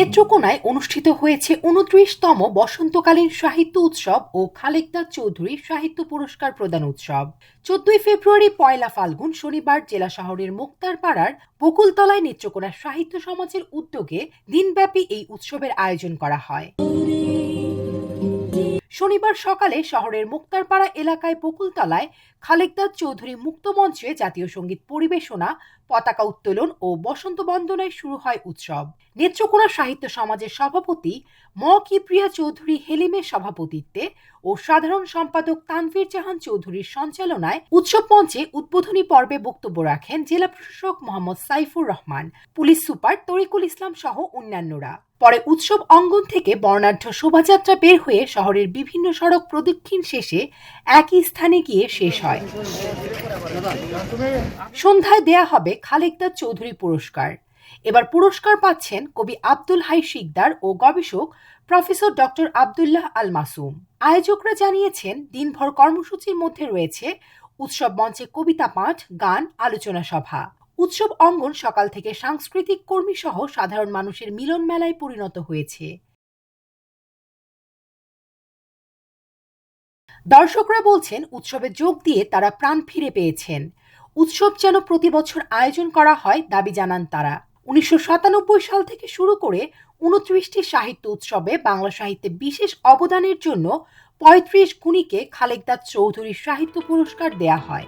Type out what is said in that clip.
নেত্রকোনায় অনুষ্ঠিত হয়েছে 29তম বসন্তকালীন সাহিত্য উৎসব ও খালেকদার চৌধুরী সাহিত্য পুরস্কার প্রদান উৎসব। 14 ফেব্রুয়ারি পয়লা ফাল্গুন শনিবার জেলা শহরের মুক্তারপাড়ার বকুলতলায় নেত্রকোনা সাহিত্য সমাজের উদ্যোগে দিনব্যাপী এই উৎসবের আয়োজন করা হয়। শনিবার সকালে শহরের মুক্তারপাড়া এলাকায় বকুলতলায় খালেকদার চৌধুরী মুক্ত মঞ্চে জাতীয় সঙ্গীত পরিবেশনা, পতাকা উত্তোলন ও বসন্ত বন্দনায় শুরু হয় উৎসব। নেত্রকোনা সাহিত্য সমাজের সভাপতি কিপ্রিয়া চৌধুরী হেলিমের সভাপতিত্বে ও সাধারণ সম্পাদক তানভীর জাহান চৌধুরীর সঞ্চালনায় উৎসব মঞ্চে উদ্বোধনী পর্বে বক্তব্য রাখেন জেলা প্রশাসক মোহাম্মদ সাইফুর রহমান, পুলিশ সুপার তরিকুল ইসলাম সহ অন্যান্যরা। পরে উৎসব অঙ্গন থেকে বর্ণাঢ্য শোভাযাত্রা বের হয়ে শহরের বিভিন্ন সড়ক প্রদক্ষিণ শেষে একই স্থানে গিয়ে শেষ হয়। সন্ধ্যায় দেয়া হবে খালেকদার চৌধুরী পুরস্কার। এবার পুরস্কার পাচ্ছেন কবি আব্দুল হাই শিকদার ও গবেষক প্রফেসর ডক্টর আব্দুল্লাহ আল মাসুম। আয়োজকরা জানিয়েছেন, দিনভর কর্মসূচির মধ্যে রয়েছে উৎসব মঞ্চে কবিতা পাঠ, গান, আলোচনা সভা। উৎসব অঙ্গন সকাল থেকে সাংস্কৃতিক কর্মী সহ সাধারণ মানুষের মিলন মেলায় পরিণত হয়েছে। দর্শকরা বলছেন, উৎসবে যোগ দিয়ে তারা প্রাণ ফিরে পেয়েছেন। উৎসব যেন প্রতি বছর আয়োজন করা হয় দাবি জানান তারা। 1997 সাল থেকে শুরু করে 29টি সাহিত্য উৎসবে বাংলা সাহিত্যে বিশেষ অবদানের জন্য 35 গুণীকে খালেকদার চৌধুরী সাহিত্য পুরস্কার দেয়া হয়।